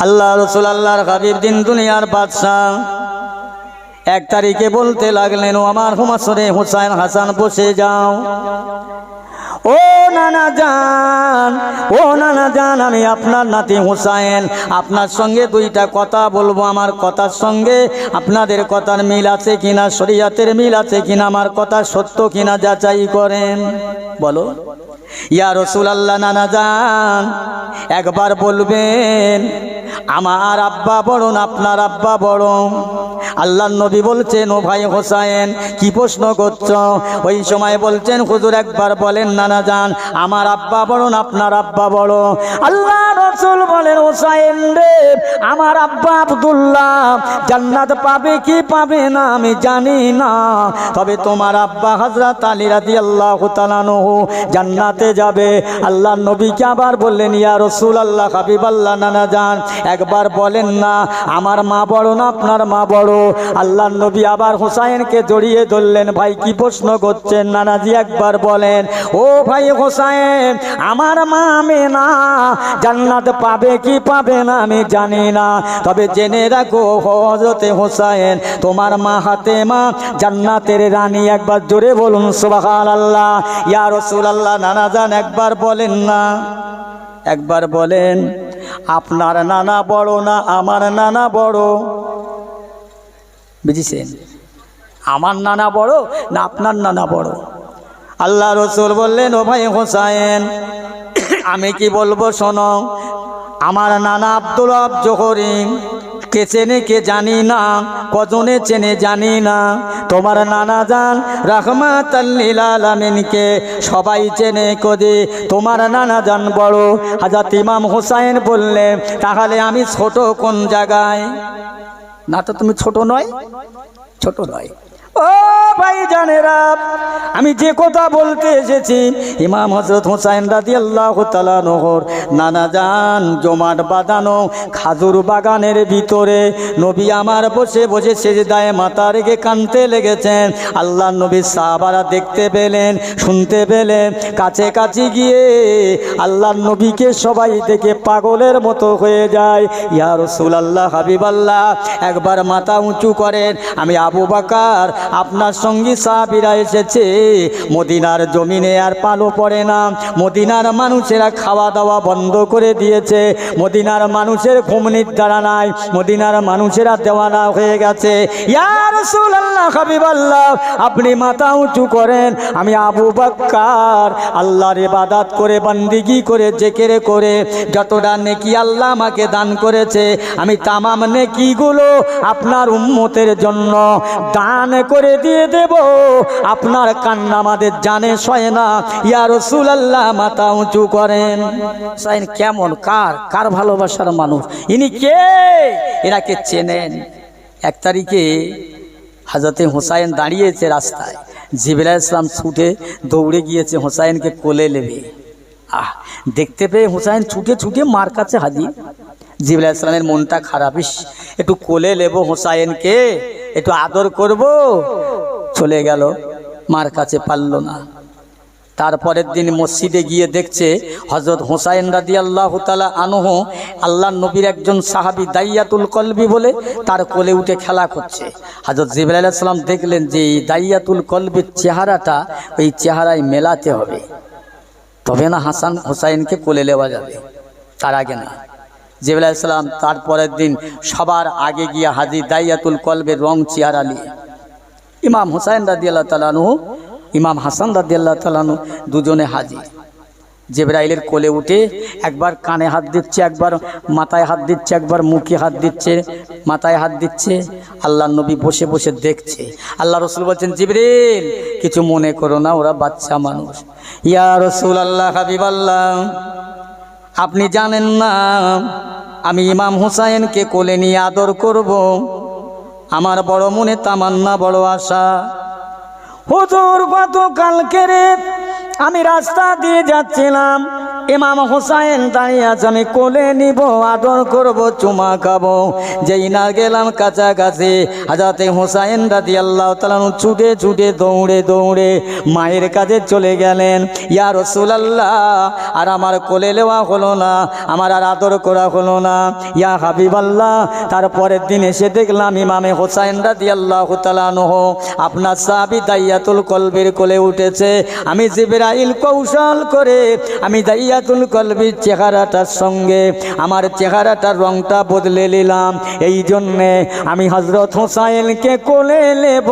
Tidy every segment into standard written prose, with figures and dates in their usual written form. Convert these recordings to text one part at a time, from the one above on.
আল্লাহ রসুল আল্লাহর হাবিব দিন দুনিয়ার বাদশাহ 1 তারিখে বলতে লাগলেন, ও আমার হুমাসরে হুসাইন হাসান বসে যাও। ও নানা জান, ও নানা জান, আমি আপনার নাতি হুসাইন, আপনার সঙ্গে 2টা কথা বলবো। আমার কথার সঙ্গে আপনাদের কথার মিল আছে কিনা, শরীয়তের মিল আছে কিনা, আমার কথা সত্য কিনা যাচাই করেন। বলো। ইয়া রাসূলুল্লাহ, নানা জান একবার বলবেন, আমার আব্বা বড় না আপনার আব্বা বড়? আল্লাহর নবী বলছেন, ও ভাই হোসাইন কি প্রশ্ন করছো? ওই সময় বলছেন, হুজুর একবার বলেন নানা জান, আমার আব্বা বড় না আপনার আব্বা বড়? আল্লাহ রাসূল বলেন, হোসাইন রে, আমার আব্বা আব্দুল্লাহ জান্নাত পাবে কি পাবে না আমি জানি না, তবে তোমার আব্বা হযরত আলী রাদিয়াল্লাহু তাআলা আনহু জান্নাতে যাবে। আল্লাহর নবীকে আবার বললেন, ইয়া রাসূলুল্লাহ, হাবিবাল্লাহ, নানা জান একবার বলেন না, আমার মা বড় না আপনার মা বড়? আল্লাহর নবী আবার হোসাইনকে জড়িয়ে ধরলেন, ভাই কি প্রশ্ন করছেন? নানাজি একবার বলেন। ও ভাই হোসাইন, আমার মা আমেনা জান্নাত পাবে কি পাবে না আমি জানি না, তবে জেনে রাখো হযরতে হোসাইন, তোমার মা ফাতেমা জান্নাতের রানী। একবার জোরে বলুন সুবহানাল্লাহ। ইয়া রাসূলুল্লাহ, নানা জান একবার বলেন না, একবার বলেন, আপনার নানা বড় না আমার নানা বড়? বুঝেছেন? আমার নানা বড় না আপনার নানা বড়? আল্লাহ রসুল বললেন, ও ভাই হোসাইন আমি কি বলবো শোনো, আমার নানা আব্দুল ওয়াহাব জোহরি কে চেনে কে জানি না, কজনে চেনে জানি না, তোমার নানা জান রাহমাতাল লিল আলামিনকে সবাই চেনে কদে, তোমার নানা জান বড়। হযরত ইমাম হোসাইন বললেন, তাহলে আমি ছোট কোন জায়গায়? না তো তুমি ছোট নয়, ছোট নয়। ও ভাই জানেরা, আমি যে কথা বলতে এসেছি, ইমাম হযরত হোসাইন রাদিয়াল্লাহু তাআলা নহর নানা জান জমাট বাঁধানো খাজুর বাগানের ভিতরে নবী আমার বসে বসে সেজদায় মাথা রেখে কাঁদতে লেগেছেন। আল্লাহ নবী সাহাবারা দেখতে পেলেন, শুনতে পেলেন, কাছে কাছে গিয়ে আল্লাহর নবীকে সবাই দেখে পাগলের মতো হয়ে যায়। ইয়া রাসূলুল্লাহ, হাবিবাল্লাহ একবার মাথা উঁচু করেন, আমি আবু বকর আপনার সঙ্গী সাহাবীরা এসেছে, মদিনার জমিনে আর পালো পড়ে না, মদিনার মানুষেরা খাওয়া দাওয়া বন্ধ করে দিয়েছে, মদিনার মানুষের ঘুম নিদ্রা নাই, মদিনার মানুষেরা দেওয়ানা হয়ে গেছে। ইয়া রাসূলুল্লাহ, হাবিবাল্লাহ আপনি মাথা উঁচু করেন, আমি আবু বকর আল্লাহর ইবাদত করে বান্দিগি করে জিকির করে যতটা নেকি আল্লাহ আমাকে দান করেছে, আমি তামাম নেকিগুলো আপনার উম্মতের জন্য দান করে দিয়ে দেব। আপনার কান্না আমাদের জানে সয় না। ইয়া রাসূলুল্লাহ মাথা উঁচু করেন। হোসাইন কেমন, কার ভালোবাসার মানুষ, ইনি কে? এনাকে চেনেন। 1 তারিখে হযরতে হোসাইন দাঁড়িয়েছে রাস্তায়, জিবরাইল আলাইহিস সালাম ছুটে দৌড়ে গিয়েছে হোসাইনকে কোলে নেবে। দেখতে পেয়ে হোসাইন ছুটে ছুটে মার কাছে হাজির। জিবরাইল আলাইহিস সালামের মনটা খারাপ, একটু কোলে নেব হোসাইনকে, একটু আদর করব, চলে গেল, মার কাছে পারল না। তারপরের দিন মসজিদে গিয়ে দেখছে হযরত হোসাইন রাদিয়াল্লাহু তাআলা আনহু আল্লাহর নবীর একজন সাহাবী দাইয়াতুল কলবি বলে তার কোলে উঠে খেলা করছে। হযরত জিবরাইল আলাইহিস সালাম দেখলেন যে এই দাইয়াতুল কলবির চেহারাটা ওই চেহারায় মেলাতে হবে, তবে না হাসান হোসাইনকে কোলে নেওয়া যাবে, তার আগে না। জিবরাইল আলাইহিস সালাম তারপরের দিন সবার আগে গিয়ে হাজির দাইয়াতুল কলবের রং চেহারা নিয়ে। ইমাম হোসাইন রাদিয়াল্লাহু তাআলা আনহু, ইমাম হাসান রাদিয়াল্লাহু তাআলা আনহু দুজনে হাজির। জিবরাইলের কোলে উঠে একবার কানে হাত দিচ্ছে, একবার মাথায় হাত দিচ্ছে, একবার মুখে হাত দিচ্ছে, মাথায় হাত দিচ্ছে। আল্লাহর নবী বসে বসে দেখছে। আল্লাহ রাসূল বলছেন, জিবরিল কিছু মনে করো না, ওরা বাচ্চা মানুষ। ইয়া রাসূলুল্লাহ, হাবিবাল্লাহ আপনি জানেন না আমি ইমাম হোসাইনকে কোলে নিয়ে আদর করব, আমার বড় মনে তামান্না, বড় আশা। হুজুর গতকালকে আমি রাস্তা দিয়ে যাচ্ছিলাম, ইমাম হোসাইন দাঁড়িয়ে আছে, আমি কোলে নিব, আদর করব, চুমা খাবো। যেই না গেলাম কাছাকাছি, হযরতে হোসাইন রাদিয়াল্লাহু তাআলা ছুটে ছুটে দৌড়ে দৌড়ে মায়ের কাছে চলে গেলেন। ইয়া রাসূলুল্লাহ, আর আমার কোলে নেওয়া হলো না, আমার আর আদর করা হলো না। ইয়া হাবিবাল্লাহ, তারপরের দিন এসে দেখলাম ইমামে হোসাইন রাদিয়াল্লাহু তাআলা আনহু আপনার সাহাবী দাইয়াতুল কলবির কোলে উঠেছে। আমি জিবরাইল কৌশল করে আমি দাইয়াতুল কলবির চেহারাটার সঙ্গে আমার চেহারাটার রংটা বদলে নিলাম। এই জন্যে আমি হযরত হোসাইনকে কোলে নেব,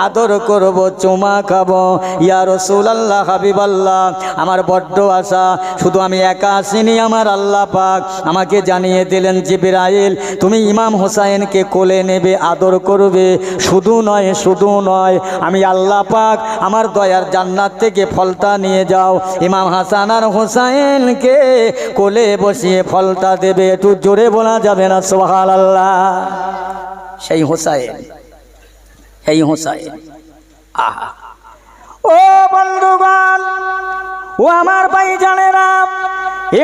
আদর করব, চুমা খাবো। ইয়া রাসূলুল্লাহ, হাবিবাল্লাহ, আমার বড্ড আশা, শুধু আমি একা আসিনি, আমার আল্লাহ পাক আমাকে জানিয়ে দিলেন, জিবরাইল তুমি ইমাম হোসাইনকে কোলে নেবে, আদর করবে। শুধু নয়, শুধু নয়, আমি আল্লাহ পাক আমার দয়ার জান্নাত থেকে ফলটা নিয়ে যাও, ইমাম হাসান আর হোসাইনকে কোলে বসিয়ে ফলটা দেবে। একটু জোরে বলা যাবে না সুবহানাল্লাহ? সেই হোসাইন, এই হোসাইন, আহা! ও বন্ধুগণ, ও আমার ভাই জানেরা,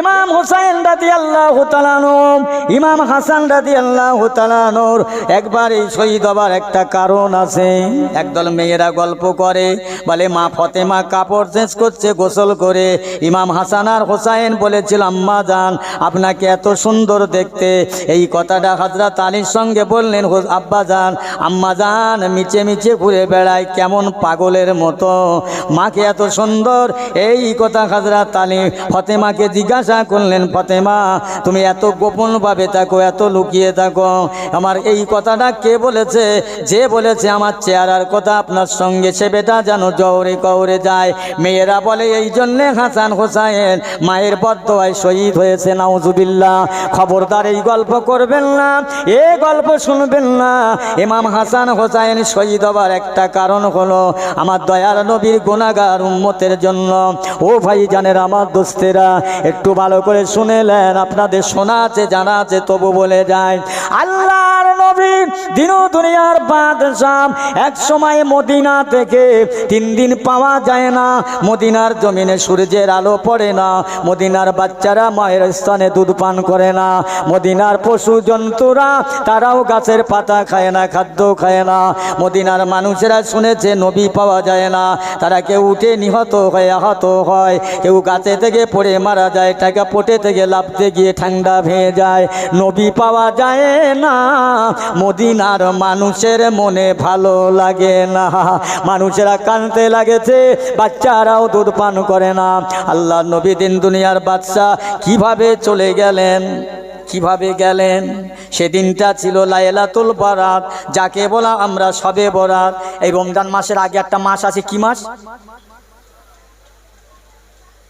ইমাম হোসাইন রাদিয়াল্লাহু তাআলা আনহু, ইমাম হাসান রাদিয়াল্লাহু তাআলা আনহুর একবার এই শহীদ হবার একটা কারণ আছে। একদল মেয়েরা গল্প করে, বলে মা ফাতেমা কাপড় চেঞ্জ করছে গোসল করে, ইমাম হাসান আর হোসাইন বলেছিল আম্মা জান আপনাকে এত সুন্দর দেখতে। এই কথাটা হযরত আলীর সঙ্গে বললেন, আব্বা জান আম্মা জান মিচে মিচে ঘুরে বেড়ায় কেমন পাগলের মতো, মাকে এত সুন্দর। এই কথা হযরত আলী ফাতেমাকে জিজ্ঞাসা করলেন, ফাতেমা তুমি এত গোপনভাবে থাকো, এত লুকিয়ে থাকো, আমার এই কথাটা কে বলেছে? যে বলেছে আমার চেহারার কথা আপনার সঙ্গে, সে বেটা যেন জওরে কওরে যায়। মেয়েরা বলে এই জন্যে হাসান হোসাইন মায়ের বদদোয়ায় শহীদ হয়েছে, নাউজুবিল্লাহ। খবরদার এই গল্প করবেন না, এ গল্প শুনবেন না। ইমাম হাসান হোসাইন শহীদ হবার একটা কারণ হলো আমার দয়ার নবীর গুনাহগার উম্মতের জন্য। ও ভাই জানেন, আমার দোস্তেরা, একটু ভালো করে শুনেলেন, আপনাদের শোনা আছে জানা আছে তবু বলে যায়। আল্লাহর নবী দিন দুনিয়ার বাদশাহ, এক সময় মদিনা থেকে 3 দিন পাওয়া যায় না, মদিনার জমিনে সূর্যের আলো পড়ে না, মদিনার বাচ্চারা মায়ের স্তনে দুধ পান করে না, মদিনার পশু জন্তুরা তারাও গাছের পাতা খায় না, খাদ্য খায় না। মদিনার মানুষেরা শুনেছে নবী পাওয়া যায় না, তারা কেউ উঠে নিহত হয়ে আহত হয়, কেউ গাছে থেকে পড়ে মারা যায়, টাকা পটে থেকে লাফতে গিয়ে ঠান্ডা ভেঙে যায়। নবী পাওয়া যায় না, মদিনার মানুষের মনে ভালো লাগে না, মানুষেরা কাঁদতে লাগেছে, বাচ্চারাও দুধ পান করে না। আল্লাহ নবী দিন দুনিয়ার বাদশা কিভাবে চলে গেলেন, কিভাবে গেলেন? সেদিনটা ছিল লাইলাতুল বারাত, যাকে বলা আমরা শবে বরাত। এই রমজান মাসের আগে একটা মাস আছে, কি মাস?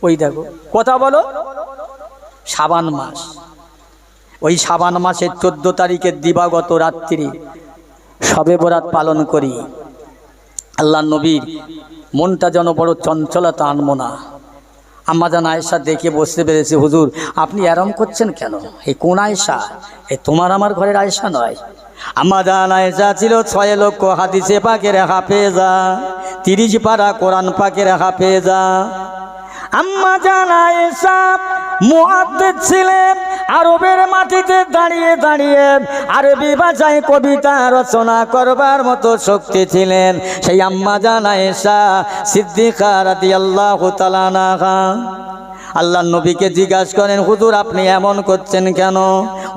ওই দেখো, কথা বলো, শাবান মাস। ওই শাবান মাসের 14 তারিখের দিবাগত রাত্রি শবে বরাত পালন করি। আল্লাহ নবীর মনটা যেন বড় চঞ্চলতা আনমো না। আম্মা জান আয়েশা দেখে বসতে পেরেছে, হুজুর আপনি আরাম করছেন কেন? এই কোন আয়েশা? এ তোমার আমার ঘরের আয়েশা নয়। আম্মা জান আয়েশা ছিল 6 লক্ষ হাদিসে পাকের হাফেজা, 30 পারা কোরআন পাকের হাফেজা। আম্মা জান আয়েশা মুহাদ্দিস ছিলেন, আরবের মাটিতে দাঁড়িয়ে দাঁড়িয়ে আরবি ভাষায় কবিতা রচনা করবার মতো শক্তি ছিলেন সেই আম্মা জান আয়েশা সিদ্দিকা রাদিয়াল্লাহু তাআলা আনহা। আল্লাহ নবীকে জিজ্ঞাসা করেন, হুজুর আপনি এমন করছেন কেন?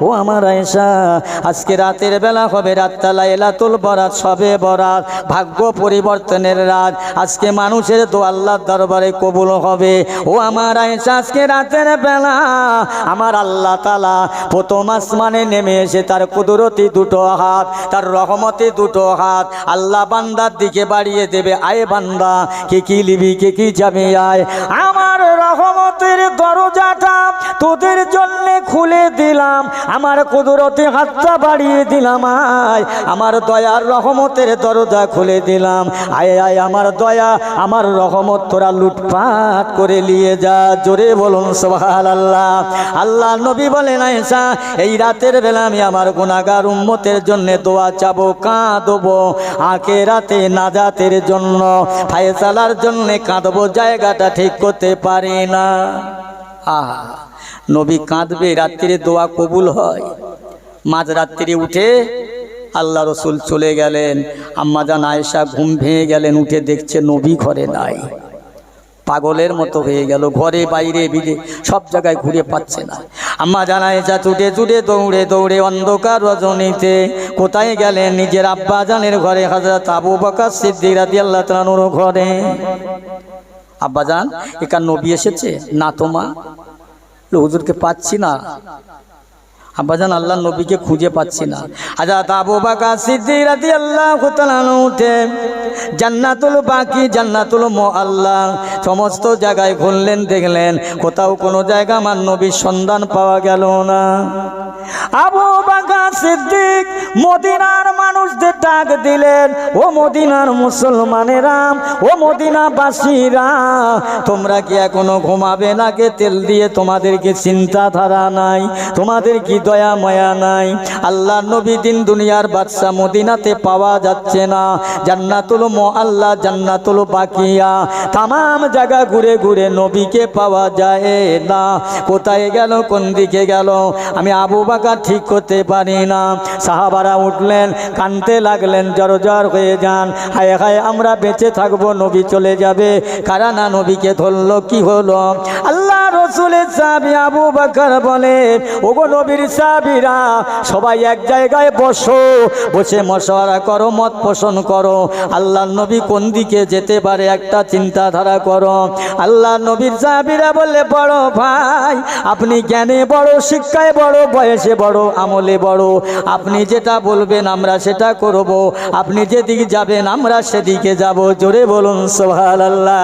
ও আমার আয়েশা, আজকে রাতের বেলা হবে রাতটা লাইলাতুল বরাত, শবে বরাত, ভাগ্য পরিবর্তনের রাত। আজকে মানুষের দোয়া আল্লাহর দরবারে কবুল হবে। ও আমার আয়েশা, আজকে রাতের বেলা আমার আল্লাহ তাআলা প্রথম আসমানে নেমে এসে তার কুদরতি 2টো হাত, তার রহমতি 2টো হাত আল্লাহ বান্দার দিকে বাড়িয়ে দেবে। আয় বান্দা, কে কি লিবি, কে কি যাবে, আয় আমার রহমতের দরজাটা তোদের জন্য খুলে দিলাম, আমার কুদরতি হাতটা বাড়িয়ে দিলাম, আয় আমার দয়ার রহমতের দরজা খুলে দিলাম, আয় আয় আমার দয়া আমার রহমত তোরা লুটপাট করে নিয়ে যা। জোরে বলুন সুবহানাল্লাহ। আল্লাহ নবী বলেন, আয়েশা এই রাতের বেলা আমি আমার গুনাহগার উম্মতের জন্য দোয়া চাবো, কাঁদবো, আখিরাতে নাজাতের জন্য, ফায়সালার জন্য কাঁদবো, জায়গাটা ঠিক করতে পারি না। আহা, নবী কাঁদবে, রাত্রিরে দোয়া কবুল হয়। মাঝরাত্রি উঠে আল্লাহ রসুল চলে গেলেন, আম্মাজান আয়েশা ঘুম ভেঙে গেলেন, উঠে দেখছে নবী ঘরে নাই। পাগলের মতো হয়ে গেল, ঘরে বাইরে বিলে সব জায়গায় ঘুরে পাচ্ছে না। আম্মাজান আয়েশা ছুটে ছুটে দৌড়ে দৌড়ে অন্ধকার রজনীতে কোথায় গেলেন? নিজের আব্বাজানের ঘরে, হযরত আবু বকর সিদ্দিক রাদিয়াল্লাহু তাআলা আনহুর ঘরে। আব্বাজান, এখান নবী এসেছে? না তো মা, হুজুরকে পাচ্ছি না। আব্বাজান, আল্লাহর নবীকে খুঁজে পাচ্ছি না। হযরত আবু বকর সিদ্দিক রাদিয়াল্লাহু তাআলা আনহু উঠে জান্নাতুল বাকি, জান্নাতুল মুআল্লা সমস্ত জায়গায় ঘুরলেন, দেখলেন কোথাও কোনো জায়গা আমার নবীর সন্ধান পাওয়া গেল না। আবু বকর সিদ্দিক মদিনার মানুষদের ডাক দিলেন, ও মদিনার মুসলমানেরা, ও মদিনাবাসীরা, তোমরা কি এখনো ঘুমাবে না? কে তেল দিয়ে তোমাদের কি চিন্তাধারা নাই? তোমাদের কি দয়া মায়া নাই? আল্লাহর নবী দিন দুনিয়ার বাদশা, মদিনাতে পাওয়া যাচ্ছে না। জান্নাতুল মুআল্লা, জান্নাতুল বাকিয়া तमाम জায়গা ঘুরে ঘুরে নবীকে পাওয়া যায় না। কোথায় গেল? কোন দিকে গেল? আমি আবু বকর ঠিক করতে পারি না। সাহাবারা উঠলেন, কাঁদতে লাগলেন, জর্জর হয়ে যান, হায় হায় আমরা বেঁচে থাকবো, নবী চলে যাবে। কারা না নবীকে ধরলো, কি হলো? আল্লাহ রসুলের সাহাবী আবু বকর বলে, ওগো নবীর সাহাবীরা, সবাই এক জায়গায় বসো, বসে মশওয়ারা করো, মত পোষণ করো, আল্লাহর নবী কোন দিকে যেতে পারে একটা চিন্তাধারা করো। আল্লাহর নবীর সাহাবীরা বলে, বড় ভাই, আপনি জ্ঞানে বড়, শিক্ষায় বড়, বয়সে বড়, আমলে বড়, আপনি যেটা বলবেন আমরা সেটা করব, আপনি যেদিকে যাবেন আমরা সেদিকে যাব। জোরে বলুন সুবহানাল্লাহ।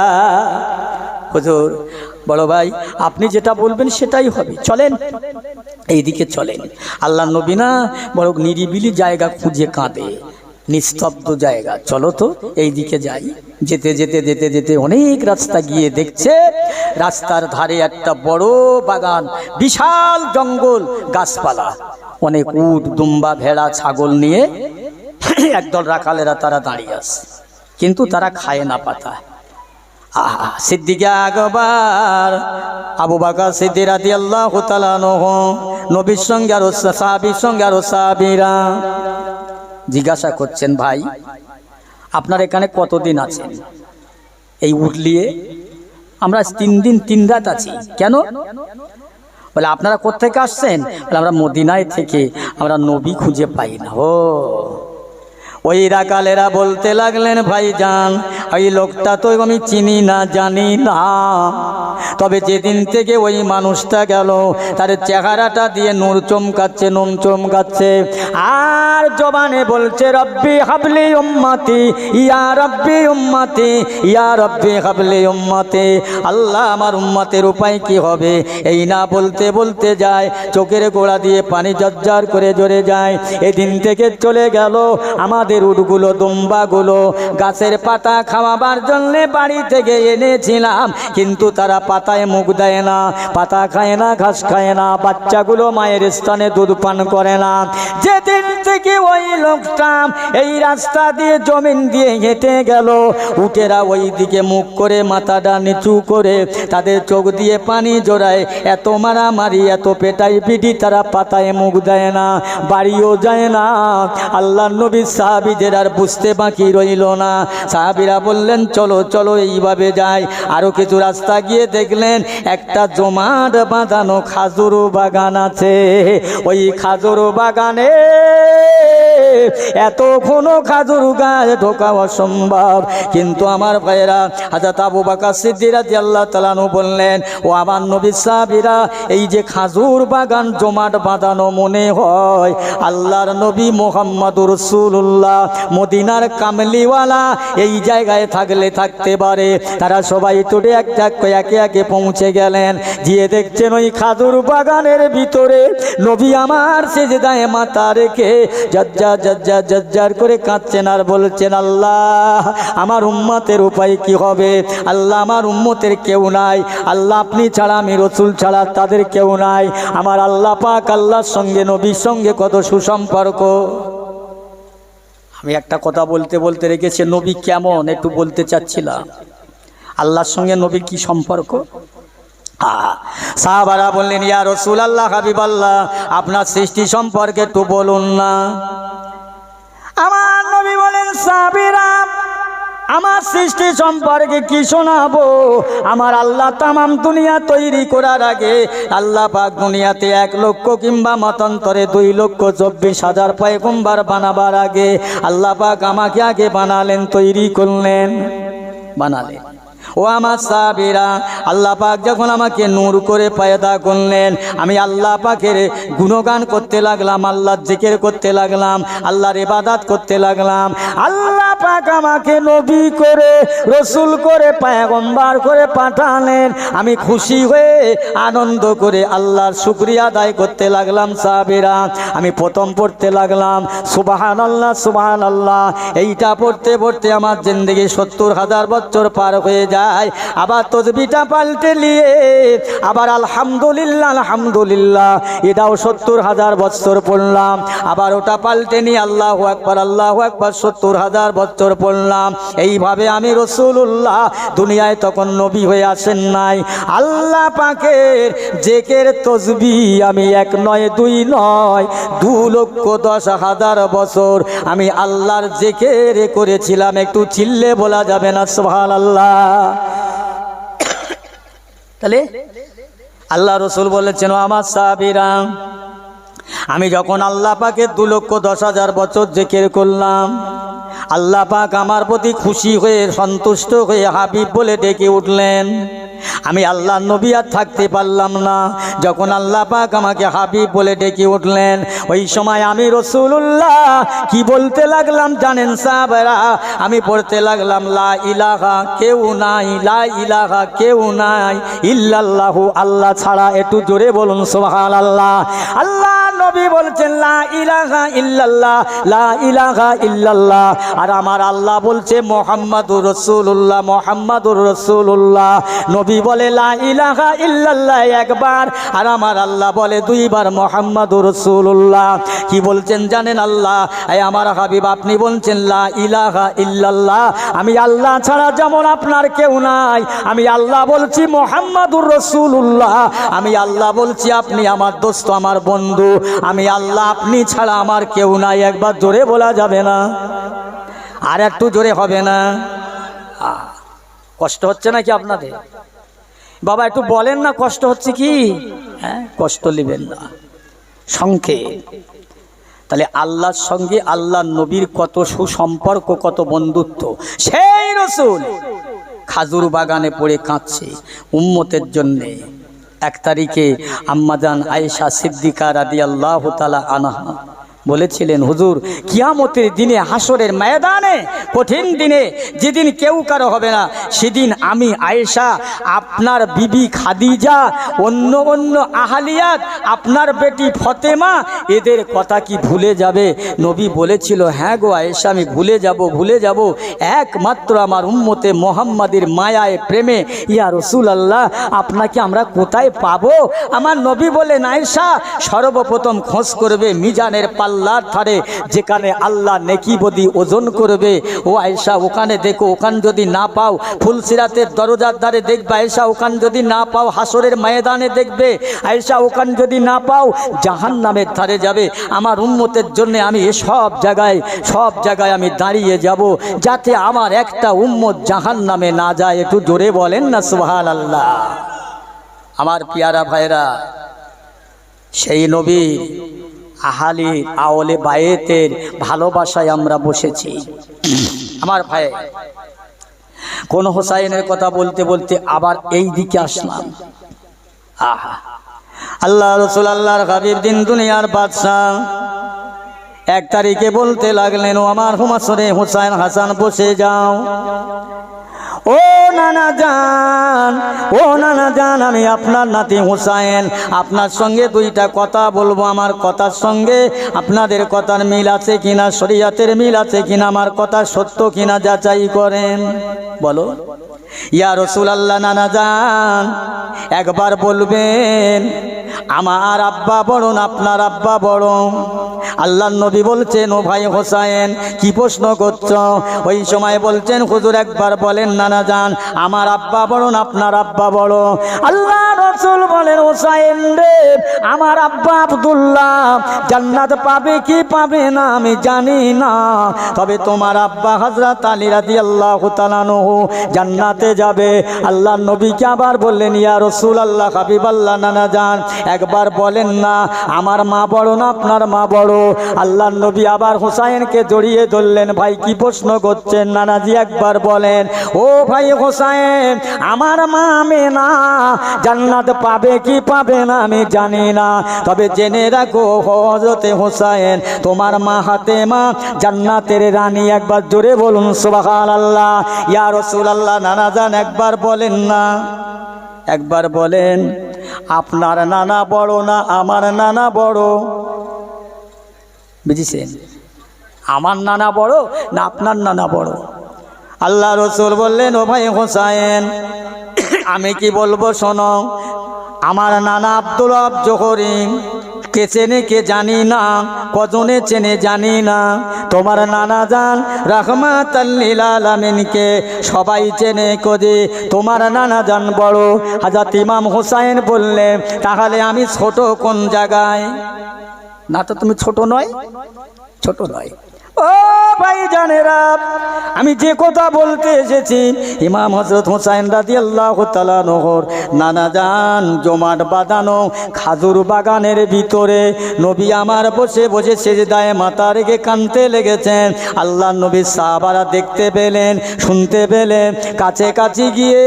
হুজুর, বড় ভাই, আপনি যেটা বলবেন সেটাই হবে, চলেন এইদিকে চলেন। আল্লাহর নবী না বড় নিরিবিলি জায়গা খুঁজে কাঁদে, নিস্তব্ধ জায়গা, চলো তো এইদিকে যাই। যেতে যেতে যেতে যেতে অনেক রাস্তা গিয়ে দেখছে রাস্তার ধারে একটা বড় বাগান, বিশাল জঙ্গল, গাছপালা, অনেক উট, দুম্বা, ভেড়া, ছাগল নিয়ে একদল রাখালেরা তারা দাঁড়িয়ে আছে, কিন্তু তারা খায় না পাতা। সিদ্দিক আকবর আবু বকর সিদ্দিক রাদিয়াল্লাহু তাআলা আনহু নবীর সঙ্গে আর সাহাবীর সঙ্গে আর সাহাবীরা জিজ্ঞাসা করছেন, ভাই আপনার এখানে কতদিন আছেন? এই উঠলিয়ে আমরা 3 দিন 3 রাত আছি। কেন? বলে, আপনারা কোত্থেকে আসছেন? বলে, আমরা মদিনায় থেকে, আমরা নবী খুঁজে পাই না। ও, ওই রাখালেরা বলতে লাগলেন, ভাইজান, ওই লোকটা তো আমি চিনি না, জানি না, তবে যেদিন থেকে ওই মানুষটা গেল তার চেহারাটা দিয়ে নূর চমকাচ্ছে, নুন চমকাচ্ছে, আর জবানে বলছে, রব্বি হাবলি উম্মতি, ইয়া রব্বি উম্মতি, ইয়া রব্বি হাবলি উম্মতি, আল্লাহ আমার উম্মতের উপায় কি হবে, এই না বলতে বলতে যায়, চোখের গোড়া দিয়ে পানি ঝরঝর করে ঝরে যায়। এদিন থেকে চলে গেল আমাদের উটগুলো, দুম্বাগুলো গাছের পাতা খাওয়াবার জন্য বাড়ি থেকে এনেছিলাম, কিন্তু তারা পাতায় মুখ দেয় না, পাতা খায় না, ঘাস খায় না, বাচ্চাগুলো মায়ের স্থানে দুধ পান করে না। যেদিন থেকে ওই লোকটা এই রাস্তা দিয়ে, জমিন দিয়ে হেঁটে গেল, উটেরা ওই দিকে মুখ করে, মাথাটা নিচু করে, তাদের চোখ দিয়ে পানি জোড়ায়, এত মারামারি, এত পেটাই পিটি, তারা পাতায় মুখ দেয় না, বাড়িও যায় না। আল্লাহর নবী সাহাবীদের আর বুঝতে বাকি রইল না। সাহাবীরা বললেন, চলো চলো এইভাবে যাই। আরো কিছু রাস্তা গিয়ে দেখলেন একটা জমাট বাঁধানো খাজুর বাগান আছে। ওই খাজুর বাগানে এত ঘন খাজুর গাছ ঢোকা অসম্ভব, কিন্তু আমার ভাইয়েরা, হযরত আবু বকর সিদ্দিক রাদিয়াল্লাহু তাআলা আনহু বললেন, ও আমার নবীর সাহাবীরা, এই যে খাজুর বাগান জমাট বাঁধানো, মনে হয় আল্লাহর নবী মুহাম্মদুর রাসূলুল্লাহ মদিনার কামলিওয়ালা এই জায়গায় থাকলে থাকতে পারে। তারা সবাই তোড়ে একে একে পৌঁছে গেলেন, গিয়ে দেখছেন ওই খাজুর বাগানের ভিতরে নবী আমার সেজদায় মাথা রেখে জজ্জার জজ্জার জজ্জার করে কাঁদছেন আর বলছেন, আল্লাহ আমার উম্মতের উপায় কি হবে? আল্লাহ আমার উম্মতের কেউ নাই, আল্লাহ আপনি ছাড়া, আমি রসুল ছাড়া তাদের কেউ নাই। আমার আল্লাহ পাক, আল্লাহর সঙ্গে নবীর সঙ্গে কত সুসম্পর্ক। আমি একটা কথা বলতে বলতে রেখেছি, নবী কেমন একটু বলতে চাচ্ছিলাম। আল্লাহর সঙ্গে নবীর কি সম্পর্ক? সাহাবারা বললেন, ইয়া রাসূলুল্লাহ, হাবিবাল্লাহ, আপনার সৃষ্টি সম্পর্কে একটু বলুন না। আমার নবী বলেন, সাহাবীরা, আমার সৃষ্টি সম্পর্কে কি শোনাবো? আমার আল্লাহ তামাম দুনিয়া তৈরি করার আগে আল্লাহ পাক দুনিয়াতে 1 লক্ষ কিংবা মতান্তরে 2,24,000 পয়গম্বর বানাবার আগে আল্লাহ পাক আমাকে আগে বানালেন, তৈরি করলেন, বানালেন। ও আমার সাহাবীরা, আল্লাহ পাক যখন আমাকে নূর করে পয়দা করলেন, আমি আল্লাহ পাকের গুণগান করতে লাগলাম, আল্লাহর জিকির করতে লাগলাম, আল্লাহর ইবাদত করতে লাগলাম। আল্লাহ পাক আমাকে নবী করে, রসুল করে, পয়গম্বর করে পাঠালেন। আমি খুশি হয়ে আনন্দ করে আল্লাহর শুকরিয়া আদায় করতে লাগলাম। সাহাবীরা, আমি প্রথম পড়তে লাগলাম সুবহানাল্লাহ, সুবহানাল্লাহ। এইটা পড়তে পড়তে আমার জিন্দেগি 70,000 বছর পার হয়ে যায়। আবার তসবিহটা পাল্টে নিয়ে আবার আলহামদুলিল্লাহ, আলহামদুলিল্লাহ, এটাও 70,000 বছর পড়লাম। আবার ওটা পাল্টে নিয়ে আল্লাহু আকবার, আল্লাহু আকবার, 70,000 বছর পড়লাম। এইভাবে আমি রাসূলুল্লাহ, দুনিয়ায় তখন নবী হয়ে আসেন নাই। আল্লাহ পাকের জিকির তসবিহ আমি 1 নয় 2 নয় 2,10,000 বছর আমি আল্লাহর জিকির করেছিলাম। একটু চিল্লে বলা যাবে না সুবহানাল্লাহ? তাহলে আল্লাহ রসুল বলেছেন, আমার সাহাবীরা, আমি যখন আল্লাহ পাকের 2,10,000 বছর জিকির করলাম, আল্লাহ পাক আমার প্রতি খুশি হয়ে, সন্তুষ্ট হয়ে হাবিব বলে ডেকে উঠলেন। আমি আল্লাহ নবী আর থাকতে পারলাম না। যখন আল্লাহ পাক আমাকে হাবিব বলে ডেকে উঠলেন, ওই সময় আমি রাসূলুল্লাহ কি বলতে লাগলাম জানেন সাহাবারা? আমি পড়তে লাগলাম, লা ইলাহা, কেউ নাই, লা ইলাহা, কেউ নাই ইল্লাল্লাহু, আল্লাহ ছাড়া। একটু জোরে বলুন সুবহানাল্লাহ। আল্লাহ নবী বলছেন, লা ইলাহা ইল্লাল্লাহ, লা ইলাহা ইল্লাল্লাহ। আর আমার আল্লাহ বলছে মুহাম্মাদুর রাসূলুল্লাহ, মুহাম্মাদুর রাসূলুল্লাহ। নবী বলে লা ইলাহা ইল্লাল্লাহ 1 বার, আর আমার আল্লাহ বলে 2 বার মুহাম্মাদুর রাসূলুল্লাহ। কি বলছেন জানেন আল্লাহ? এই আমার হাবিব, আপনি বলছেন লা ইলাহা ইল্লাল্লাহ, আমি আল্লাহ ছাড়া যেমন আপনার কেউ নাই। আমি আল্লাহ বলছি মুহাম্মাদুর রাসূলুল্লাহ, আমি আল্লাহ বলছি আপনি আমার দোস্ত, আমার বন্ধু। আমি আল্লাহ, আপনি ছাড়া আমার কেউ নাই। একবার জোরে বলা যাবে না? আর একটু জোরে হবে না? কষ্ট হচ্ছে নাকি আপনাদের? বাবা একটু বলেন না, কষ্ট হচ্ছে কি? হ্যাঁ, কষ্ট নেবেন না। সংক্ষেপ। তাহলে আল্লাহর সঙ্গে আল্লাহ নবীর কত সুসম্পর্ক, কত বন্ধুত্ব। সেই রাসূল খাজুর বাগানে পড়ে কাঁদছে উম্মতের জন্যে। 1 তারিখে আম্মাজান আয়েশা সিদ্দিকা রাদিয়াল্লাহু তাআলা আনহা বলেছিলেন, হুজুর, কিয়ামতের দিনে, হাসরের ময়দানে, কঠিন দিনে, যেদিন কেউ কারো হবে না, সেদিন আমি আয়েশা, আপনার বিবি খাদিজা, অন্য অন্য আহলিয়াত, আপনার বেটি ফতেমা, এদের কথা কি ভুলে যাবে? নবী বলেছিল, হ্যাঁ গো আয়েশা, আমি ভুলে যাব, ভুলে যাব। একমাত্র আমার উম্মতে মুহাম্মাদের মায়ায়, প্রেমে, ইয়া রাসূলুল্লাহ, আপনাকে আমরা কোথায় পাবো? আমার নবী বলেন, আয়েশা, সর্বপ্রথম খোঁজ করবে মিজানের আল্লাহর ধারে, যেখানে আল্লাহ নেকি বদি ওজন করবে। ও আয়েশা, ওখানে দেখো। ওখান যদি না পাও, ফুলসিরাতের দরজার ধারে দেখবে। আয়েশা, ওখান যদি না পাও, হাসরের ময়দানে দেখবে। আয়েশা, ওখান যদি না পাও, জাহান্নামের ধারে যাবে। আমার উম্মতের জন্য আমি সব জায়গায় আমি দাঁড়িয়ে যাব, যাতে আমার একটা উম্মত জাহান্নামে না যায়। একটু জোরে বলেন না সুবহানাল্লাহ? আমার পিয়ারা ভাইরা, সেই নবী আহালি আওলে বায়েতের ভালোবাসায় আমরা বসেছি। আমার ভাই, কোন হোসাইনের কথা বলতে বলতে আবার এই দিকে আসলাম। আহা, আল্লাহ রাসূল, আল্লাহর হাবিব, দিন দুনিয়ার বাদশাহ 1 তারিখে বলতে লাগলেন, ও আমার হুমাসরে হোসাইন হাসান, বসে যাও। ও নানা জান, ও নানা জান, আমি আপনার নাতি হুসাইন, আপনার সঙ্গে 2টা কথা বলবো। আমার কথার সঙ্গে আপনাদের কথার মিল আছে কিনা, শরীয়তের মিল আছে কিনা, আমার কথা সত্য কিনা যাচাই করেন। বলো। ইয়া রাসূলুল্লাহ, নানা জান, একবার বলবেন। আমার আব্বা বড় না আপনার আব্বা বড়? আল্লাহর নবী বলছেন, ও ভাই হোসাইন কি প্রশ্ন করছো? ওই সময় বলছেন, হুজুর একবার বলেন নানা যান, আমার আব্বা বড় না আপনার আব্বা বড়? আল্লাহ রাসূল বলেন, হোসাইন রে, আমার আব্বা আব্দুল্লাহ জান্নাত পাবে কি পাবে না আমি জানি না, তবে তোমার আব্বা হযরত আলী রাদিয়াল্লাহু তাআলা আনহু জান্নাতে যাবে। আল্লাহর নবীকে আবার বললেন, ইয়া রাসূলুল্লাহ, হাবিবাল্লাহ, নানা যান একবার বলেন না, আমার মা বড় না আপনার মা বড়? আল্লাহর নবী আবার হোসাইনকে জড়িয়ে ধরলেন, ভাই কি প্রশ্ন করছেন নানাজি, একবার বলেন। ও ভাই হোসাইন, আমার মা আমেনা জান্নাত পাবে কি পাবে না আমি জানি না, তবে জেনে রাখো হযরতে হোসাইন, তোমার মা ফাতেমা জান্নাতের রানী। একবার জোরে বলুন সুবহানাল্লাহ। ইয়া রাসূলুল্লাহ, নানা যান একবার বলেন না, একবার বলেন, আপনার নানা বড় না আমার নানা বড়? বুঝেছেন? আমার নানা বড় না আপনার নানা বড়? আল্লাহ রাসূল বললেন, ও ভাই হোসাইন, আমি কি বলবো শোনো, আমার নানা আব্দুল ওয়াহাব জোহরি কে চেনে কে জানি না, কজনে চেনে জানি না, তোমার নানা জান রাহমাতাল লিল আলামিনকে সবাই চেনে কোজে, তোমার নানা জান বড়। হযরত ইমাম হোসাইন বললেন, তাহলে আমি ছোট কোন জায়গায়? না তো তুমি ছোট নয়, ছোট নয়। ও ভাই জানেরা, আমি যে কথা বলতে এসেছি, ইমাম হযরত হোসাইন রাদিয়াল্লাহু তাআলা আনহুর নানা জান জমাট বাঁধানো খাজুর বাগানের ভিতরে নবী আমার বসে বসে সেজদায় মাথা রেখে কাঁদতে লেগেছেন। আল্লাহর নবী সাহাবারা দেখতে পেলেন, শুনতে পেলেন, কাছে কাছে গিয়ে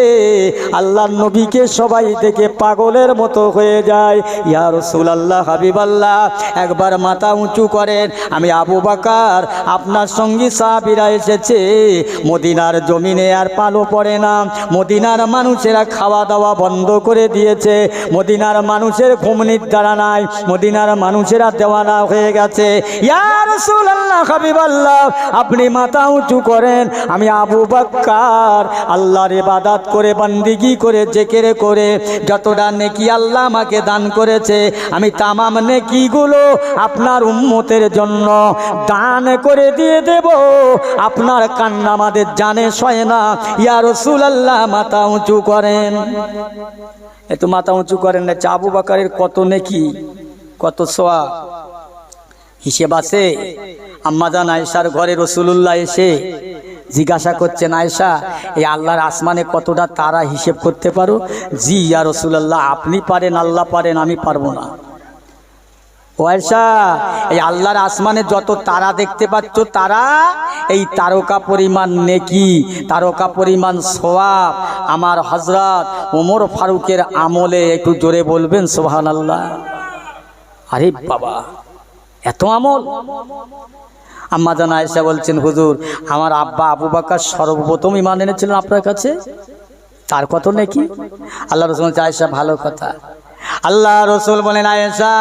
আল্লাহর নবীকে সবাই দেখে পাগলের মতো হয়ে যায়। ইয়া রাসূলুল্লাহ, হাবিবাল্লাহ, একবার মাথা উঁচু করেন, আমি আবু বকর আপনার সঙ্গী সাহাবীরা এসেছে, মদিনার জমিনে আর পালো পড়ে না, মদিনার মানুষেরা খাওয়া দাওয়া বন্ধ করে দিয়েছে, মদিনার মানুষের ঘুম নিদ্রা নাই, মদিনার মানুষেরা দেওয়ানা হয়ে গেছে। ইয়া রাসূলুল্লাহ, হাবিবাল্লাহ, আপনি মাথা উঁচু করেন, আমি আবু বকর আল্লাহর ইবাদত করে বান্দিগি করে জিকির করে যতটা নেকি আল্লাহ আমাকে দান করেছে, আমি তামাম নেকিগুলো আপনার উম্মতের জন্য দান করে দিয়ে দেব। আপনার কান্না আমাদের জানে সয় না। ইয়া রাসূলুল্লাহ, মাথা উঁচু করেন। এত মাথা উঁচু করেন না। আবু বকরের কত নেকি, কত সওয়াব হিসেব আছে। আম্মাজান আয়েশার ঘরে রাসূলুল্লাহ এসে জিজ্ঞাসা করছেন, আয়েশা, এই আল্লাহর আসমানে কতটা তারা হিসেব করতে পারো? জি ইয়া রাসূলুল্লাহ, আপনি পারেন, আল্লাহ পারেন, আমি পারবো না। ও আয়েশা, এই আল্লাহর আসমানে যত তারা দেখতে পাচ্ছ, তারা এই তারকা পরিমাণ নেকি, তারকা পরিমাণ সওয়াব আমার হযরত ওমর ফারুকের আমলে। একটু জোরে বলবেন সুবহানাল্লাহ। আরে বাবা, এত আমল! আম্মা জান আয়েশা বলছেন, হুজুর, আমার আব্বা আবু বকর সর্বপ্রথম ঈমান এনেছিলেন আপনার কাছে, তার কত নেকি? আল্লাহ রাসূল বলেন, আয়েশা, ভালো কথা। আল্লাহ রাসূল বলেন, আয়েশা,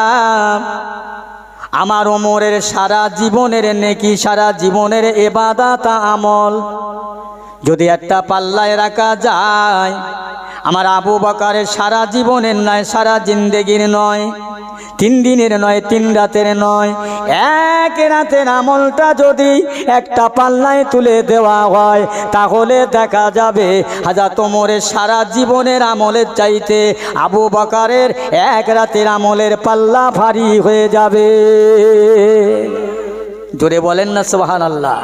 আমার ওমরের সারা জীবনের নেকি, সারা জীবনের ইবাদত আমল যদি একটা পাল্লায় রাখা যায়, আমার আবু বকরের সারা জীবনের নয়, সারা জিন্দেগির নয়, 3 দিনের নয়, 3 রাতের নয়, এক রাতের আমলটা যদি একটা পাল্লায় তুলে দেওয়া হয়, তাহলে দেখা যাবে হযরত ওমরের সারা জীবনের আমলের চাইতে আবু বকরের এক রাতের আমলের পাল্লা ভারী হয়ে যাবে। জোরে বলেন না সুবহানাল্লাহ।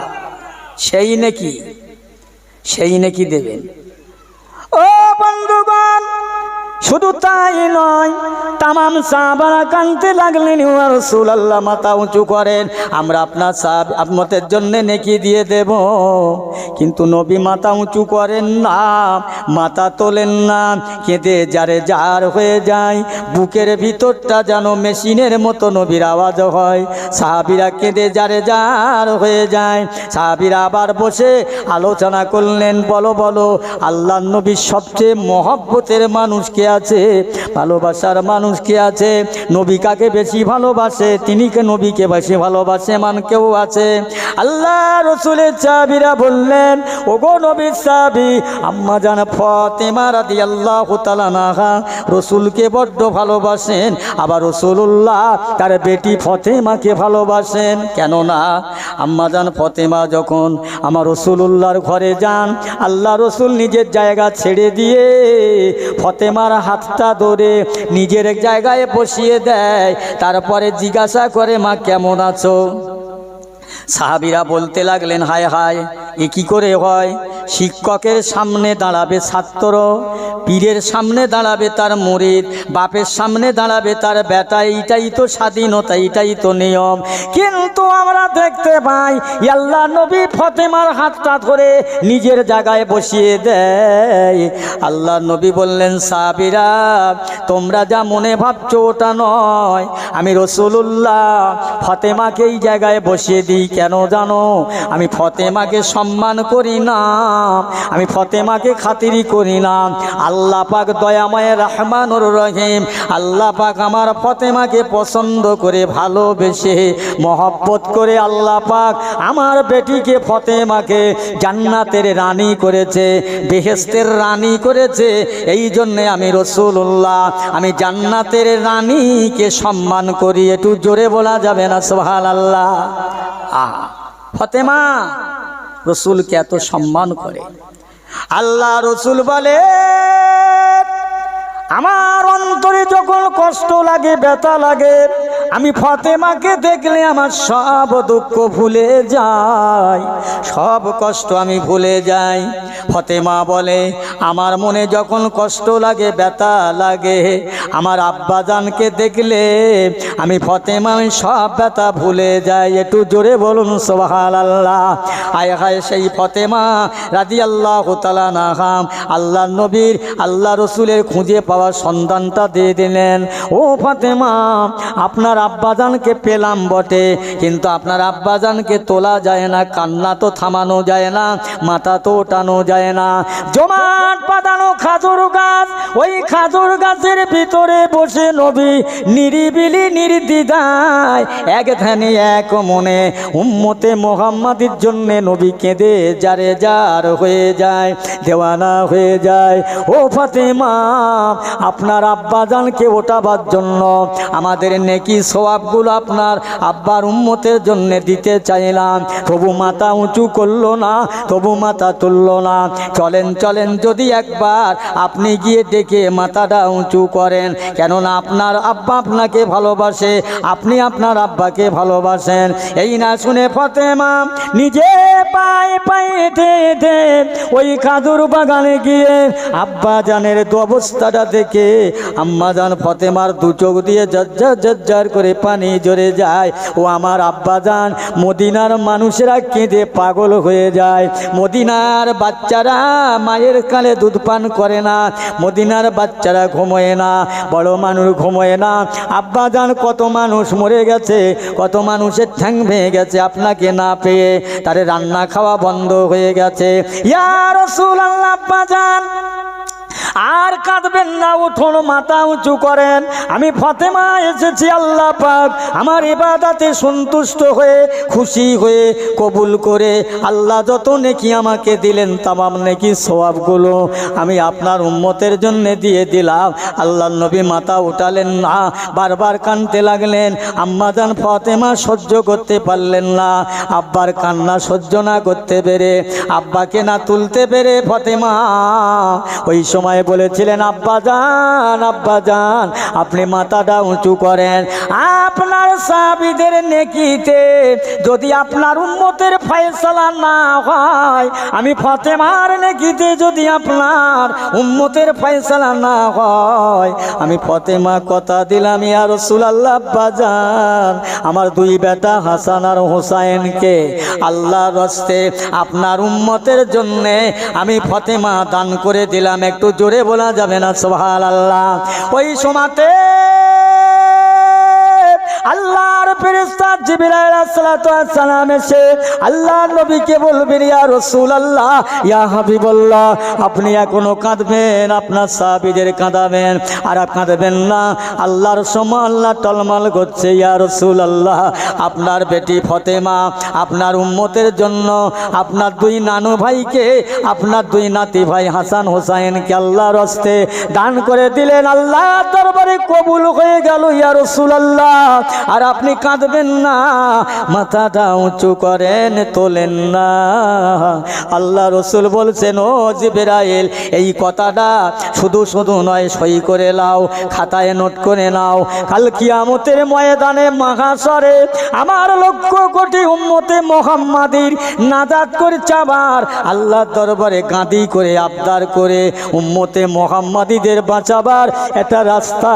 সেই নাকি, সেই নাকি দেবেন। ও বন্ধুগণ, শুধু তাই নয়, তামাম সাহাবারা কাঁদতে লাগলেন, ইয়া রাসূলুল্লাহ, মাথা উঁচু করেন, আমরা আপনার উম্মতের জন্য নেকি দিয়ে দেব। কিন্তু নবী মাথা উঁচু করেন না, মাথা তোলেন না, কেঁদে যারে জার হয়ে যায়, বুকের ভিতরটা যেন মেশিনের মতো নবীর আওয়াজ হয়। সাহাবীরা কেঁদে যারে জার হয়ে যায়। সাহাবীরা আবার বসে আলোচনা করলেন, বলো বলো, আল্লাহর নবীর সবচেয়ে মহব্বতের মানুষকে আছে? ভালোবাসার মানুষ কে আছে? নবী কাকে বেশি ভালোবাসে? তিনি কে নবীকে বেশি ভালোবাসে মান কেউ আছে? আল্লাহ রসুলের সাহাবীরা বললেন, ওগো নবীর সাহাবী আম্মা জান ফাতেমা রাদিয়াল্লাহু তাআলা আনহা রসুলকে বড্ড ভালোবাসেন, আবার রসুলুল্লাহ তার বেটি ফাতেমাকে ভালোবাসেন। কেননা আম্মা জান ফাতেমা যখন আমার রসুলুল্লাহর ঘরে যান, আল্লাহ রসুল নিজের জায়গা ছেড়ে দিয়ে ফাতেমার হাতটা ধরে নিজের এক জায়গায় বসিয়ে দেয়, তারপরে জিজ্ঞাসা করে, মা কেমন আছো? সাহাবীরা বলতে লাগলেন, হায় হায়, এ কি করে হয়? শিক্ষকের সামনে দাঁড়াবে ছাত্র, পীরের সামনে দাঁড়াবে তার মুরিদ, বাপের সামনে দাঁড়াবে তার বেটা, এইটাই তো স্বাধীনতা, এইটাই তো নিয়ম। কিন্তু আমরা দেখতে পাই আল্লাহ নবী ফাতেমার হাতটা ধরে নিজের জায়গায় বসিয়ে দেয়। আল্লাহ নবী বললেন, সাহাবীরা তোমরা যা মনে ভাবছো ওটা নয়, আমি রাসূলুল্লাহ ফাতেমাকে এই জায়গায় বসিয়ে দিই। কেন জানো? আমি ফাতেমাকে সম্মান করি না, আমি ফাতেমাকে খাতিরি করি না। আল্লাহ পাক দয়াময় রহমানুর রহিম, আল্লাহ পাক আমার ফাতেমাকে পছন্দ করে ভালোবেসে মহব্বত করে আল্লাহ পাক আমার বেটিকে ফাতেমাকে জান্নাতের রানী করেছে, বেহেশতের রানী করেছে। এই জন্যে আমি রাসূলুল্লাহ, আমি জান্নাতের রানীকে সম্মান করি। একটু জোরে বলা যাবে না সুবহানাল্লাহ? ফাতেমা রসুলকে এত সম্মান করে। আল্লাহ রসুল বলে, আমার অন্তরে যখন কষ্ট লাগে, ব্যথা লাগে, আমি ফাতেমাকে দেখলে আমার সব দুঃখ ভুলে যায়, সব কষ্ট আমি ভুলে যাই। ফাতেমা বলে, আমার মনে যখন কষ্ট লাগে, ব্যথা লাগে, আমার আব্বাজানকে দেখলে আমি ফাতেমা সব ব্যথা ভুলে যাই। একটু জোরে বলুন সুবহানাল্লাহ। আয় হায়, সেই ফাতেমা রাদিয়াল্লাহু তাআলা আনহা আল্লাহ নবীর, আল্লাহ রসুলের খুঁজে পাওয়া সন্তানটা দিয়ে দিলেন। ও ফাতেমা, আপনার আব্বাজানকে পেলাম বটে, কিন্তু আপনার আব্বাজানকে তোলা যায় না, কান্না তো থামানো যায় না, মাথা তো ওঠানো যায় না। জমাট বাঁধানো খাজুর গাছ, ওই খাজুর গাছের ভিতরে বসে নবী নিরিবিলি নির্দ্বিধায় এক ধ্যানে এক মনে উম্মতে মুহাম্মাদের জন্য নবী কেঁদে যারে যার হয়ে যায়, দেওয়ানা হয়ে যায়। ও ফাতেমা, আপনার আব্বাজানকে ওঠাবার জন্য আমাদের নেকি সওয়াবগুলো আপনার আব্বার উম্মতের জন্য দিতে চাইলাম, তবু মাথা উঁচু করলো না, তবু মাথা তুললো না। চলেন চলেন, যদি একবার আপনি গিয়ে ডেকে মাথাটা উঁচু করেন, কেননা আপনার আব্বা আপনাকে ভালোবাসে, আপনি আপনার আব্বাকে ভালোবাসেন। এই না শুনে ফাতেমা নিজে পায়ে পায়ে হেঁটে ওই খাজুর বাগানে গিয়ে আব্বাজানের অবস্থাটা দেখে আম্মাজান ফাতেমার দু চোখ দিয়ে ঝরঝর ঝরঝর করে পানি ঝরে যায়। ও আমার আব্বাজান, মদিনার মানুষেরা কেঁদে পাগল হয়ে যায়। মদিনার বাচ্চারা মায়ের কালে দুধ পান করে না, মদিনার বাচ্চারা ঘুমোয় না, বড় মানুষ ঘুমোয় না। আব্বাজান কত মানুষ মরে গেছে, কত মানুষের ঠ্যাং ভেঙে গেছে আপনাকে না পেয়ে, তারে রান্না খাওয়া বন্ধ হয়ে গেছে। ইয়া রাসূলুল্লাহ, আব্বাজান আর কাঁদবেন না, উঠুন, মাথা উঁচু করেন। আমি ফাতেমা এসেছি আল্লাহ পাক আমার ইবাদতে সন্তুষ্ট হয়ে, খুশি হয়ে, কবুল করে আল্লাহ যত নেকি আমাকে দিলেন, তামাম নেকি সওয়াবগুলো আমি আপনার উম্মতের জন্য দিয়ে দিলাম। আল্লাহ নবী মাথা উঠালেন না, বারবার কাঁদতে লাগলেন। আম্মাজান ফাতেমা সহ্য করতে পারলেন না, আব্বার কান্না সহ্য না করতে পেরে, আব্বাকে না তুলতে পেরে ফাতেমা ওই সময় বলেছিলেন, আব্বাজান আব্বাজান আপনি মাথাটা উঁচু করেন। আপনার সাহাবীদের নেকিতে যদি আপনার উম্মতের ফয়সালা না হয়, আমি ফাতেমার নেকিতে যদি আপনার উম্মতের ফয়সালা না হয়, আমি ফাতেমা কথা দিলাম ইয়া রাসূলুল্লাহ, আব্বাজান আমার দুই বেটা হাসান আর হোসাইনকে আল্লাহর রাস্তে আপনার উম্মতের জন্য আমি ফাতেমা দান করে দিলাম। একটু জোরে বলা যাবে না সুবহানাল্লাহ? ওই সময়তে আল্লাহর ফেরেশতা জিবরাইল আলাইহিস সালাম এসে আল্লাহর নবীকে বলবেন, ইয়া রাসূলুল্লাহ, ইয়া হাবিবাল্লাহ, আপনি এখনো কাঁদবেন, আপনার সাহাবীদের কাঁদাবেন আর কাঁদবেন না। আল্লাহর সময় আল্লাহ টলমল করছে, ইয়া রাসূলুল্লাহ, আপনার বেটি ফাতেমা আপনার উম্মতের জন্য আপনার দুই নানু ভাইকে, আপনার দুই নাতি ভাই হাসান হোসাইনকে আল্লাহর হস্তে দান করে দিলেন। আল্লাহ দরবারে কবুল হয়ে গেল ইয়া রাসূলুল্লাহ। আর আপনি কাঁদবেন না, মাথাটা উঁচু করেন, তোলেন না। আল্লাহ রসুল বলছেন, ও জিবরাইল, এই কথাটা শুধু শুধু নয়, সই করে নাও, খাতায় নোট করে নাও। কাল কিয়ামতের ময়দানে মাহশরে আমার লক্ষ কোটি উম্মতে মুহাম্মাদির নাজাত করে চাবার আল্লাহর দরবারে গাদি করে আবদার করে উম্মতে মুহাম্মাদিদের বাঁচাবার একটা রাস্তা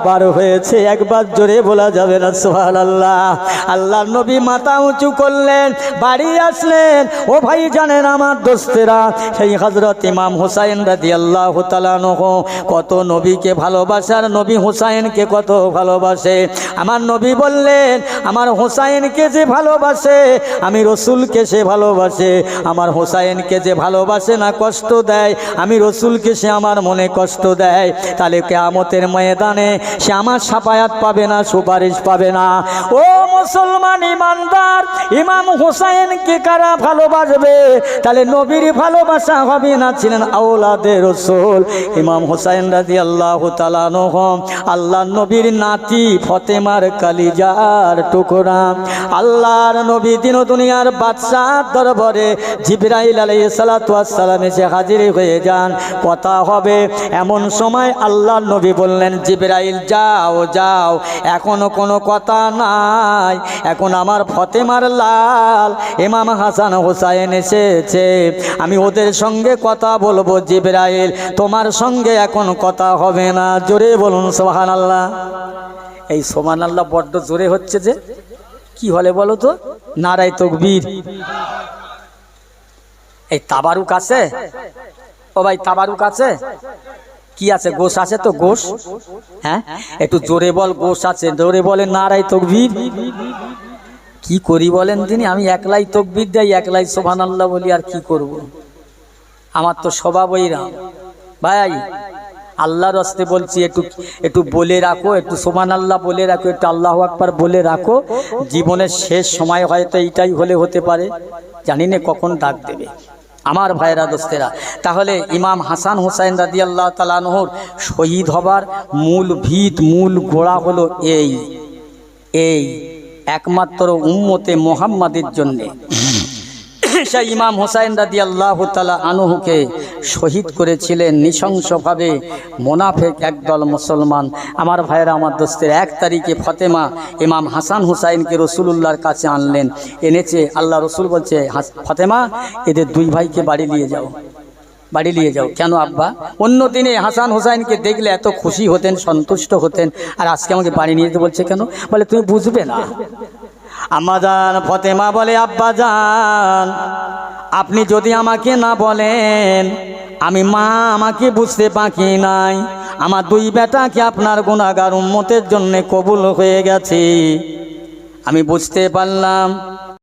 বার হয়েছে। একবার জোরে বলা যাবে না সুবহানাল্লাহ। আল্লাহর নবী মাথা উঁচু করলেন, বাড়ি আসলেন। ও ভাই জানেন আমার দোস্তেরা, সেই হযরত ইমাম হুসাইন রাদিয়াল্লাহু তাআলা আনহু কত নবীকে ভালোবাসার, নবী হুসাইনকে কত ভালোবাসে। আমার নবী বললেন, আমার হুসাইনকে যে ভালোবাসে আমি রসুলকে সে ভালোবাসে, আমার হুসাইনকে যে ভালোবাসে না কষ্ট দেয় আমি রসুলকে সে আমার মনে কষ্ট দেয়। তাহলে কিয়ামতের ময়দানে সে আমার শাফায়াত পাবে না, সুপারিশ পাবে না। ও মুসলমান ইমানদার, ইমাম হুসাইনকে কারা ভালোবাসবে? তাহলে নবীর ভালোবাসা হবে না, ছিলেন আওলাদে রসুল। ইমাম হুসাইন রাদিয়াল্লাহু তাআলা আনহু আল্লাহর নবীর নাতি ফাতেমার কালিজার টুকরা। আল্লাহর নবী দিন দুনিয়ার বাদশাহ দরবারে জিবরাইল আলাইহিস সালাতু ওয়াস সালাম এসে হাজির হয়ে যান, কথা হবে। এমন সময় আল্লাহর নবী বললেন, জিবরাইল যাও যাও, এখনো কোনো কথা নাই, এখন আমার ফাতেমার লাল ইমাম হাসান হোসাইন এসেছে, আমি ওদের সঙ্গে কথা বলবো। জিবরাইল তোমার সঙ্গে এখন কথা হবে না। জোরে বলুন সুবহানাল্লাহ। এই সুবহানাল্লাহ বড্ড জোরে হচ্ছে যে, কি হলে বলো তো? নারায়ে তাকবীর। এই তাবারুক আছে? ও ভাই তাবারুক আছে? কি আছে? গোশ আছে তো? গোশ, হ্যাঁ একটু জোরে বল, গোশ আছে, জোরে বলে নারায়ে তাকবীর। কি করি বলেন তিনি? আমি একলাই তাকবীর দেই, একলাই সুবহানাল্লাহ বলি, আর কি করব? আমার তো স্বভাব ওইরকম। ভাই আল্লাহর রাস্তে বলছি, একটু বলে রাখো, একটু সুবহানাল্লাহ বলে রাখো, একটু আল্লাহু আকবার বলে রাখো। জীবনের শেষ সময় হয়তো এইটাই হতে পারে, জানি না কখন ডাক দেবে। আমার ভাইরা দোস্তেরা, তাহলে ইমাম হাসান হোসাইন রাদিয়াল্লাহু তাআলা আনহুর শহীদ হবার মূল ভিত, মূল গোড়া হলো এই একমাত্র উম্মতে মুহাম্মাদের জন্যে সেই ইমাম হোসাইন রাদিয়াল্লাহু তাআলা আনহুকে শহীদ করেছিলেন নৃশংসভাবে মোনাফেক একদল মুসলমান। আমার ভাইরা, আমার দোস্তের 1 তারিখে ফাতেমা ইমাম হাসান হুসাইনকে রসুলুল্লাহর কাছে আনলেন, এনেছে। আল্লাহ রসুল বলছে, ফাতেমা এদের 2 ভাইকে বাড়ি নিয়ে যাও, বাড়ি নিয়ে যাও। কেন আব্বা? অন্য দিনে হাসান হুসাইনকে দেখলে এত খুশি হতেন, সন্তুষ্ট হতেন, আর আজকে আমাকে বাড়ি নিয়ে যেতে বলছে কেন? বলে তুমি বুঝবে না। আম্মাজান ফাতেমা বলে, আব্বা জান আপনি যদি আমাকে না বলেন, আমি মা আমাকে বুঝতে বাকি নাই। আমার 2 বেটাকে আপনার গুনাহগার উম্মতের জন্য কবুল হয়ে গেছে, আমি বুঝতে পারলাম